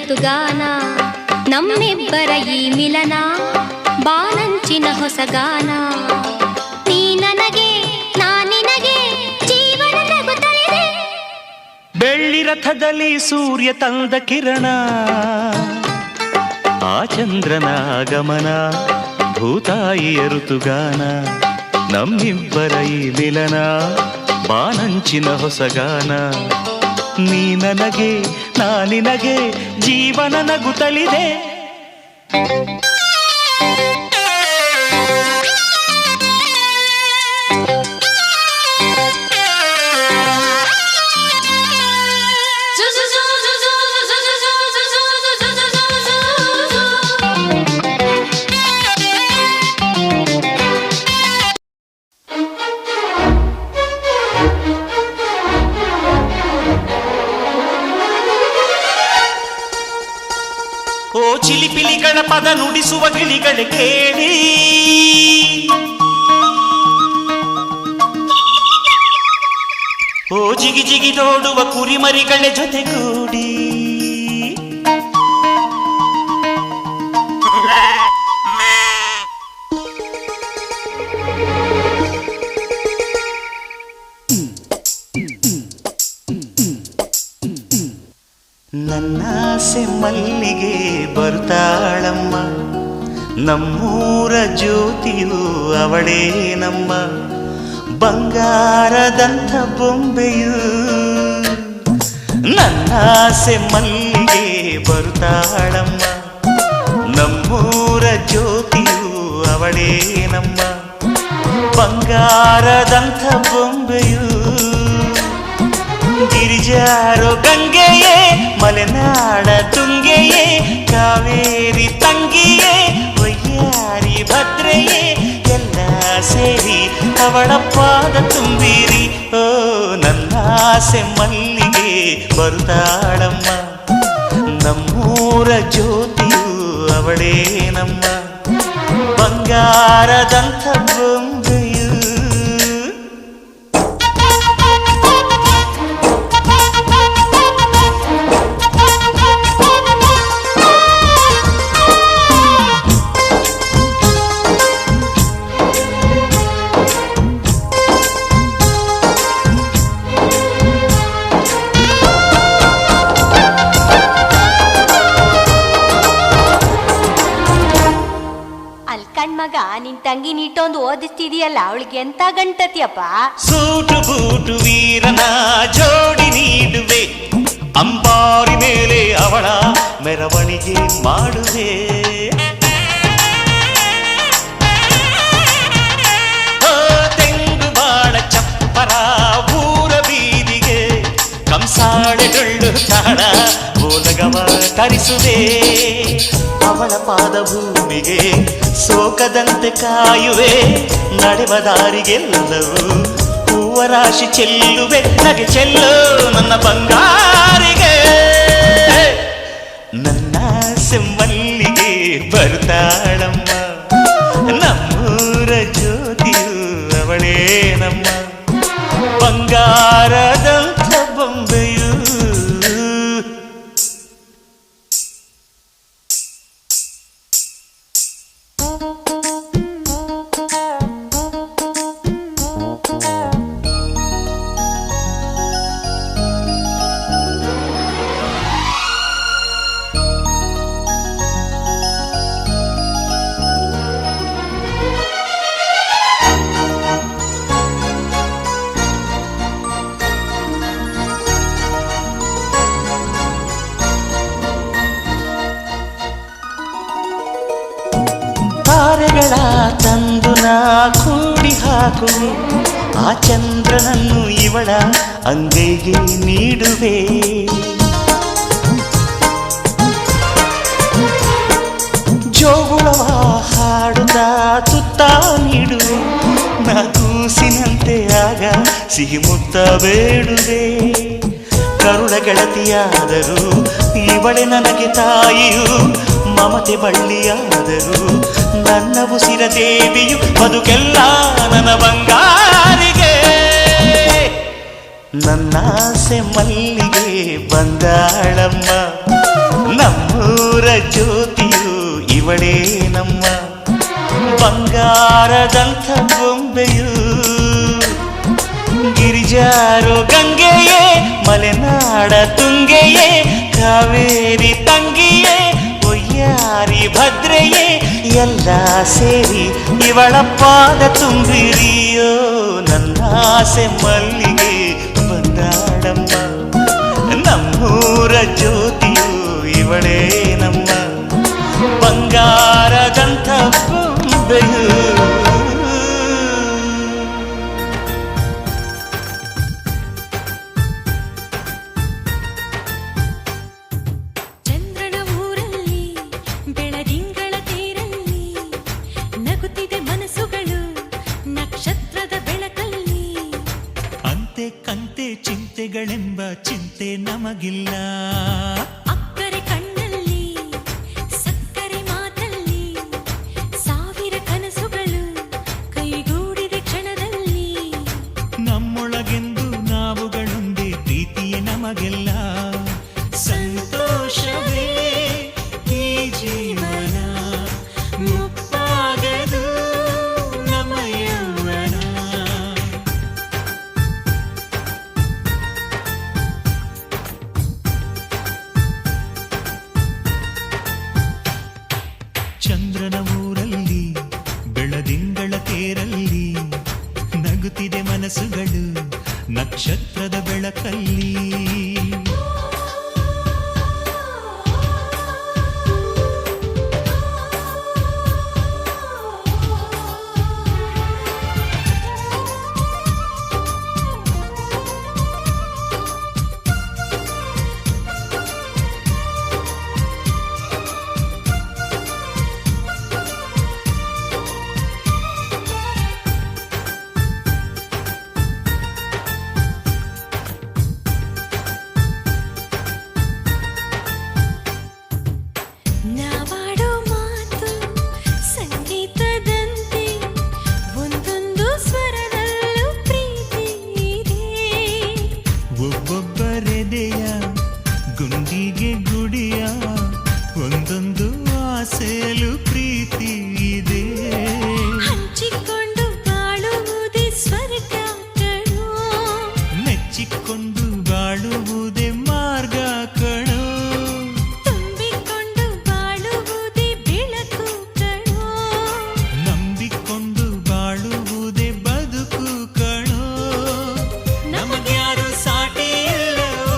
ಋತುಗಾನ ನಮ್ಮಿಬ್ಬರ ಈ ಮಿಲನ ಬಾನಂಚಿನ ಹೊಸಗಾನ ನೀ ನನಗೆ ನಾ ನಿನಗೆ ಜೀವನ ನಗುತ್ತಲಿದೆ ಬೆಳ್ಳಿ ರಥದಲ್ಲಿ ಸೂರ್ಯ ತಂದ ಕಿರಣ ಆ ಚಂದ್ರನ ಆಗಮನ ಭೂತಾಯಿಯ ಋತುಗಾನ ನಮ್ಮಿಬ್ಬರ ಈ ಮಿಲನ ಬಾನಂಚಿನ ಹೊಸಗಾನ ನೀ ನನಗೆ ನಾ ನಿನಗೆ ಜೀವನ ನಗುತ್ತಲಿದೆ ಓ ಚಿಲಿಪಿಲಿಗಳ ಪದ ನುಡಿಸುವ ಗಿಳಿಗಳ ಕೇಳಿ ಓ ಜಿಗಿ ಜಿಗಿ ನೋಡುವ ಕುರಿಮರಿಗಳ ಜೊತೆಗೂಡಿ ನನ್ನಾಸೆ ಮಲ್ಲಿಗೆ ಬರ್ತಾಳಮ್ಮ ನಮ್ಮೂರ ಜ್ಯೋತಿಯು ಅವಳೇ ನಮ್ಮ ಬಂಗಾರದಂಥ ಬೊಂಬೆಯು ನನ್ನಾಸೆ ಮಲ್ಲಿಗೆ ಬರ್ತಾಳಮ್ಮ ನಮ್ಮೂರ ಜ್ಯೋತಿಯು ಅವಳೇ ನಮ್ಮ ಬಂಗಾರದಂಥ ಬೊಂಬೆಯು ಗಿರಿಜಾರೋ ಗಂಗೆಯೇ ಮಲೆನಾಡ ತುಂಗೆಯೇ ಕಾವೇರಿ ತಂಗಿಯೇ ವಯ್ಯಾರಿ ಭದ್ರೆಯೇ ಎಲ್ಲ ಸೇರಿ ಅವಳ ಪಾದ ತುಂಬಿರಿ ಓ ನನ್ನಾಸೆ ಮಲ್ಲಿಗೆ ಬರುತ್ತಾಳಮ್ಮ ನಮ್ಮೂರ ಜ್ಯೋತಿಯು ಅವಳೇ ನಮ್ಮ ಬಂಗಾರದಂಥ ಬೊಂಬೆಯು ಮಗ ನಿನ್ ತಂಗಿ ನೀಟೊಂದು ಓದಿಸ್ತಿದೀಯಲ್ಲ ಅವಳಿಗೆ ಎಂತ ಗಂಟತಿಯಪ್ಪ ಸೂಟು ಬೂಟು ವೀರನ ಜೋಡಿ ನೀಡುವೆ ಅಂಬಾರಿ ಮೇಲೆ ಅವಳ ಮೆರವಣಿಗೆ ಮಾಡುವೆ ತೆಂಗು ಬಾಳ ಚಪ್ಪರ ಊರ ಬೀದಿಗೆ ಕಂಸಾಳೆ ಡೊಳ್ಳು ತಾಳ ಓಲಗವ ತರಿಸುವೆ ಅವಳ ಪಾದ ಭೂಮಿಗೆ ಸೋಕದಂತೆ ಕಾಯುವೆ ನಡೆವ ದಾರಿಗೆಲ್ಲವೂ ಹೂವ ರಾಶಿ ಚೆಲ್ಲುವೆ ನಗೆ ಚೆಲ್ಲು ನನ್ನ ಬಂಗಾರಿಗೆ ನನ್ನ ಸೆಮ್ಮಲ್ಲಿಗೆ ಬರ್ತಾಳಮ್ಮ ನಮ್ಮೂರ ಜ್ಯೋತಿಯು ಅವಳೇ ನಮ್ಮ ಬಂಗಾರದಂಥ ಬೊಂಬೆಯು ತಾರೆಗಳ ತಂದು ನಾ ಕೂಡಿ ಹಾಕುವೆ ಆ ಚಂದ್ರನನ್ನು ಇವಳ ಅಂಗೈಗೆ ನೀಡುವೆ ಜೋಗುಳವ ಹಾಡುತ್ತಾ ತುತ್ತ ನೀಡುವೆ ನಾ ಕೂಸಿನಂತೆ ಆಗ ಸಿಹಿ ಮುತ್ತ ಬೇಡುವೆ ಕರುಳ ಗೆಳತಿಯಾದರೂ ಇವಳೆ ನನಗೆ ತಾಯಿಯು ಮಮತೆ ಬಳ್ಳಿಯಾದರೂ ನನ್ನ ಉಸಿರ ದೇವಿಯು ಬದುಕೆಲ್ಲ ನನ್ನ ಬಂಗಾರಿಗೆ ನನ್ನಾಸೆ ಮಲ್ಲಿಗೆ ಬಂದಾಳಮ್ಮ ನಮ್ಮ ಬಂಗಾರದಂಥ ಬೊಂಬೆಯು ಗಿರಿಜಾರೋ ಗಂಗೆಯೇ ಮಲೆನಾಡ ತುಂಗೆಯೇ ಕಾವೇರಿ ತಂಗಿಯೇ ಒಯ್ಯಾರಿ ಭದ್ರೆಯೇ ಎಲ್ಲ ಸೇರಿ ಇವಳ ಪಾದ ತುಂಬಿರಿಯೋ ನನ್ನಾಸೆ ಮಲ್ಲಿಗೆ ಬಂದಾಡಮ್ಮ ನಮ್ಮೂರ ಜ್ಯೋತಿಯು ಇವಳೇ ನಮ್ಮ ಬಂಗಾರದಂಥ ಬೊಂಬೆಯು ಕಂತೆ ಚಿಂತೆಗಳೆಂಬ ಚಿಂತೆ ನಮಗಿಲ್ಲ ಅಕ್ಕರೆ ಕಣ್ಣಲ್ಲಿ ಸಕ್ಕರೆ ಮಾತಲ್ಲಿ ಸಾವಿರ ಕನಸುಗಳು ಕೈಗೂಡಿದ ಕ್ಷಣದಲ್ಲಿ ನಮ್ಮೊಳಗೆಂದು ನಾವುಗಳೊಂದೇ ಪ್ರೀತಿಯೇ ನಮಗೆಲ್ಲ ಸಂತೋಷವೇ ಈ ಜೀವನ ಮುಪ್ಪಾಗದು ನಮ್ಮ ಯೌವನ ಚಂದ್ರನ ಊರಲ್ಲಿ ಬೆಳದಿಂಗಳ ತೇರಲ್ಲಿ ನಗುತ್ತಿದೆ ಮನಸ್ಸುಗಳು ನಕ್ಷತ್ರದ ಬೆಳಕಲ್ಲಿ ನಾವಾಡೋ ಮಾತು ಸಂಗೀತದಂತೆ ಒಂದೊಂದು ಸ್ವರದಲ್ಲೂ ಪ್ರೀತಿ ಇದೆ ಒಬ್ಬೊಬ್ಬರೆದೆಯ ಗುಂಡಿಗೆ ಗುಡಿಯ ಒಂದೊಂದು ಆಸೆಯಲು ಪ್ರೀತಿ ಇದೆ ಹಂಚಿಕೊಂಡು ಬಾಳುವುದೇ ಸ್ವರ್ಗ ಕಣೋ ಮೆಚ್ಚಿಕೊಂಡು ಬಾಳುವುದೇ ಮಾರ್ಗ ಕಣೋ ತುಂಬಿಕೊಂಡು ಬಾಳುವುದೇ ಬೆಳಕು ಕಣೋ ನಂಬಿಕೊಂಡು ಬಾಳುವುದೇ ಬದುಕು ಕಣೋ ನಮಗ್ಯಾರು ಸಾಟಿ ಇಲ್ಲವೋ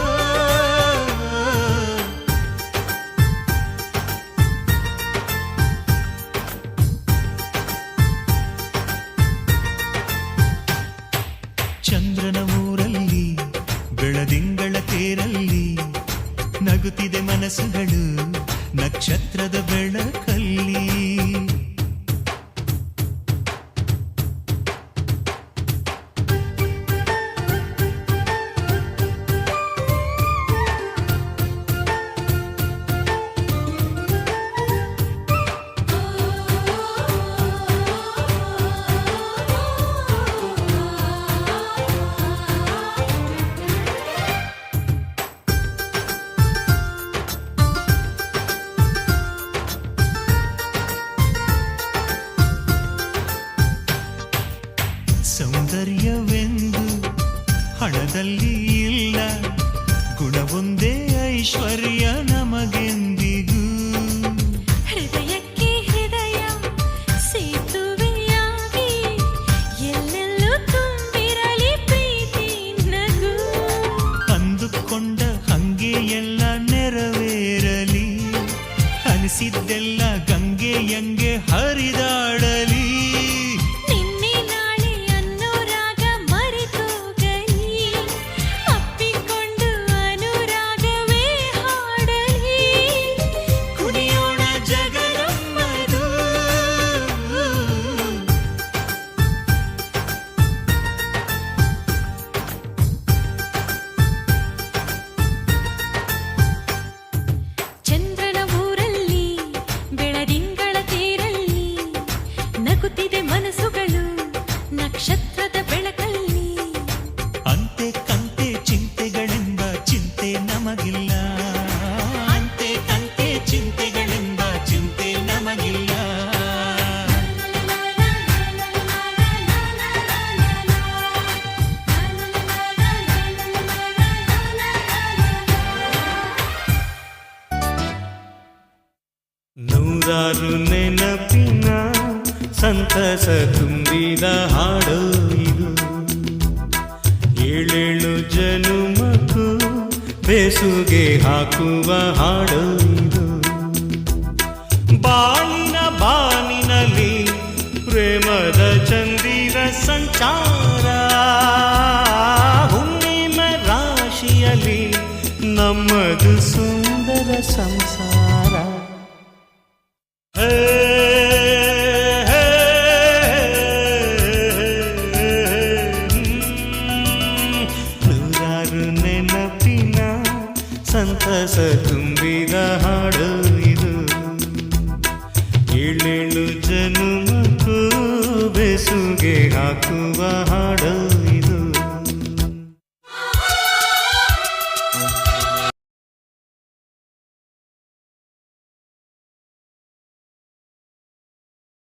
ಚಂದ್ರನ ಊರಲ್ಲಿ ಬೆಳದಿಂಗಳ ತೇರಲ್ಲಿ ನಗುತ್ತಿದೆ ಮನಸ್ಸುಗಳು ನಕ್ಷತ್ರದ ಬೆಳಕಲ್ಲಿ ಸೌಂದರ್ಯವೆಂದು ಹಣದಲ್ಲಿ ಇಲ್ಲ ಗುಣವೊಂದೇ ಐಶ್ವರ್ಯ ನಮಗೆಂದಿಗೂ ಹೃದಯಕ್ಕೆ ಹೃದಯ ಸೇತುವೆಯಾಗಿ ಎಲ್ಲೆಲ್ಲೂ ತುಂಬಿರಲಿ ಪ್ರೀತಿ ನಗು ಅಂದುಕೊಂಡ ಹಂಗೆ ಎಲ್ಲ ನೆರವೇರಲಿ ಅನಿಸಿದ್ದೆಲ್ಲ ಗಂಗೆಯಂಗೆ ಹರಿದಾಡಲಿ ನಿನ್ನೆ ನಾಳೆ ಅನ್ನೋ ರಾಗ ಮರೆತೋಗಲಿ ಅಪ್ಪಿಕೊಂಡು ಅನುರಾಗವೇ ಹಾಡಲಿ ಕುಣಿಯೋಣ ಜಗದಮ್ಮದು ಚಂದ್ರನ ಊರಲ್ಲಿ ಬೆಳದಿಂಗಳ ತೇರಲ್ಲಿ ನೂರಾರು ನೆನಪಿನ ಸಂತಸ ತುಂಬಿದ ಹಾಡು ಇದು. ಏಳೇಳು ಜನುಮಕ್ಕೂ ಬೇಸುಗೆ ಹಾಕುವ ಹಾಡು ಇದು. ಬಾನಿನಲ್ಲಿ ಪ್ರೇಮದ ಚಂದಿರ ಸಂಚಾರ, ಹುಣ್ಣಿಮೆ ರಾಶಿಯಲ್ಲಿ ನಮ್ಮದು ಸುಂದರ ಸಂಸಾರ. ಹೇ ಹೇ, ನೂರಾರು ನೆನಪಿನ ಸಂತಸ ತುಂಬಿದ ಹಾಡು ಇದು. ಏಳೇಳು ಜನುಮಕ್ಕೂ ಬೆಸುಗೆ ಹಾಕುವ ಹಾಡು.